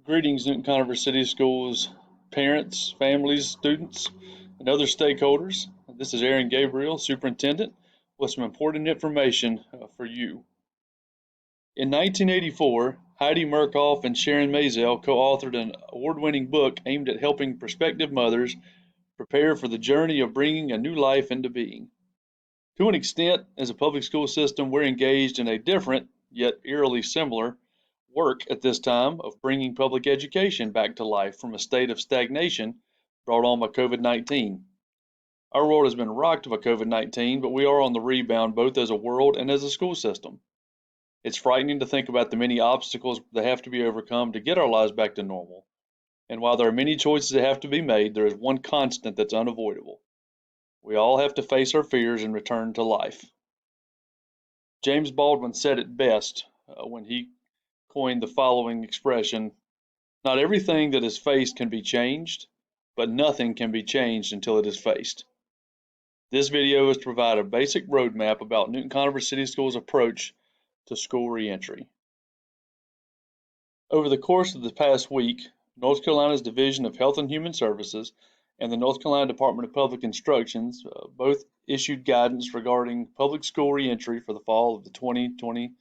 Greetings, Newton Conover City Schools parents, families, students, and other stakeholders. This is Aaron Gabriel, Superintendent, with some important information for you. In 1984, Heidi Murkoff and Sharon Mazel co-authored an award-winning book aimed at helping prospective mothers prepare for the journey of bringing a new life into being. To an extent, as a public school system, we're engaged in a different, yet eerily similar, work at this time of bringing public education back to life from a state of stagnation brought on by COVID 19. Our world has been rocked by COVID 19, but we are on the rebound both as a world and as a school system. It's frightening to think about the many obstacles that have to be overcome to get our lives back to normal. And while there are many choices that have to be made, there is one constant that's unavoidable. We all have to face our fears and return to life. James Baldwin said it best when he coined the following expression: not everything that is faced can be changed, but nothing can be changed until it is faced. This video is to provide a basic roadmap about Newton Conover City Schools' approach to school reentry. Over the course of the past week, North Carolina's Division of Health and Human Services and the North Carolina Department of Public Instructions both issued guidance regarding public school reentry for the fall of the 2020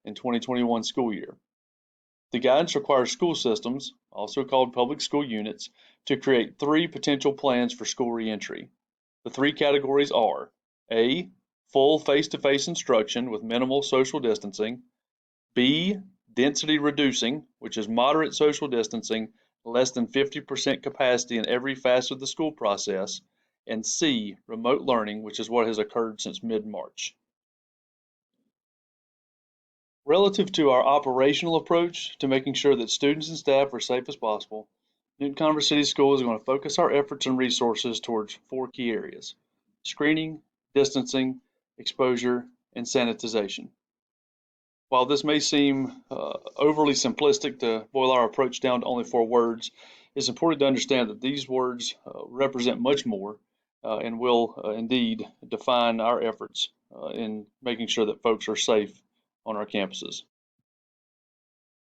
and 2021 school year. The guidance requires school systems, also called public school units, to create three potential plans for school reentry. The three categories are: A, full face-to-face instruction with minimal social distancing; B, density reducing, which is moderate social distancing, less than 50% capacity in every facet of the school process; and C, remote learning, which is what has occurred since mid-March. Relative to our operational approach to making sure that students and staff are safe as possible, Newton Conover City Schools is going to focus our efforts and resources towards four key areas: screening, distancing, exposure, and sanitization. While this may seem overly simplistic to boil our approach down to only four words, it's important to understand that these words represent much more and will indeed define our efforts in making sure that folks are safe on our campuses.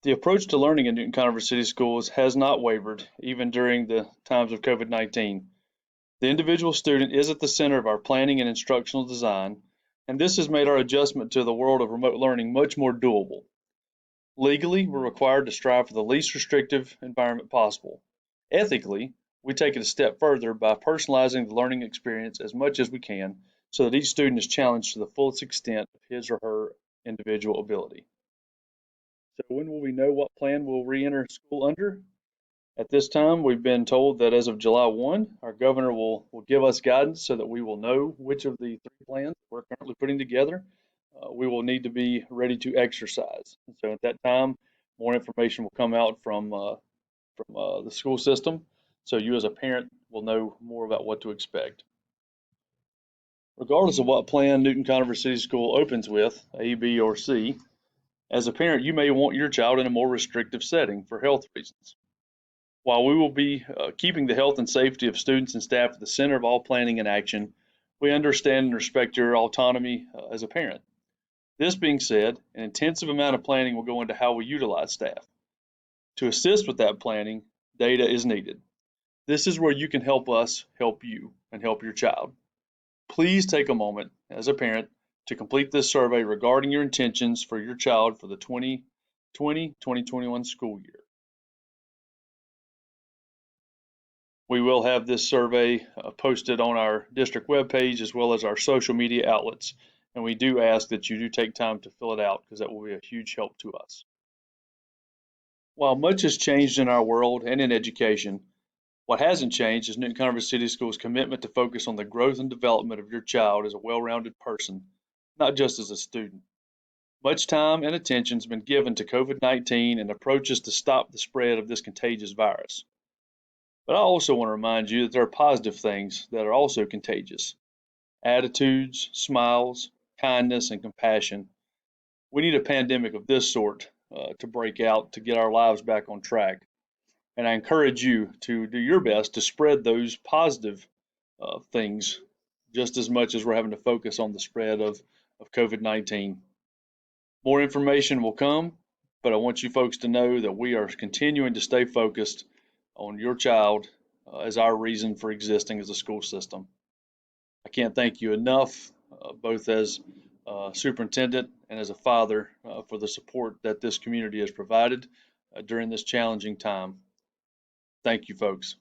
The approach to learning in Newton Conover City Schools has not wavered, even during the times of COVID 19. The individual student is at the center of our planning and instructional design, and this has made our adjustment to the world of remote learning much more doable. Legally, we're required to strive for the least restrictive environment possible. Ethically, we take it a step further by personalizing the learning experience as much as we can so that each student is challenged to the fullest extent of his or her individual ability. So when will we know what plan we'll re-enter school under? At this time, we've been told that as of July 1, our governor will give us guidance so that we will know which of the three plans we're currently putting together we will need to be ready to exercise. And so at that time, more information will come out from the school system, so you as a parent will know more about what to expect. Regardless of what plan Newton Conover City School opens with, A, B, or C, as a parent, you may want your child in a more restrictive setting for health reasons. While we will be keeping the health and safety of students and staff at the center of all planning and action, we understand and respect your autonomy as a parent. This being said, an intensive amount of planning will go into how we utilize staff. To assist with that planning, data is needed. This is where you can help us help you and help your child. Please take a moment as a parent to complete this survey regarding your intentions for your child for the 2020-2021 school year. We will have this survey posted on our district webpage as well as our social media outlets, and we do ask that you do take time to fill it out because that will be a huge help to us. While much has changed in our world and in education, what hasn't changed is Newton Conover City Schools' commitment to focus on the growth and development of your child as a well-rounded person, not just as a student. Much time and attention has been given to COVID-19 and approaches to stop the spread of this contagious virus. But I also want to remind you that there are positive things that are also contagious: attitudes, smiles, kindness, and compassion. We need a pandemic of this sort to break out to get our lives back on track. And I encourage you to do your best to spread those positive things just as much as we're having to focus on the spread of COVID-19. More information will come, but I want you folks to know that we are continuing to stay focused on your child as our reason for existing as a school system. I can't thank you enough, both as superintendent and as a father, for the support that this community has provided during this challenging time. Thank you, folks.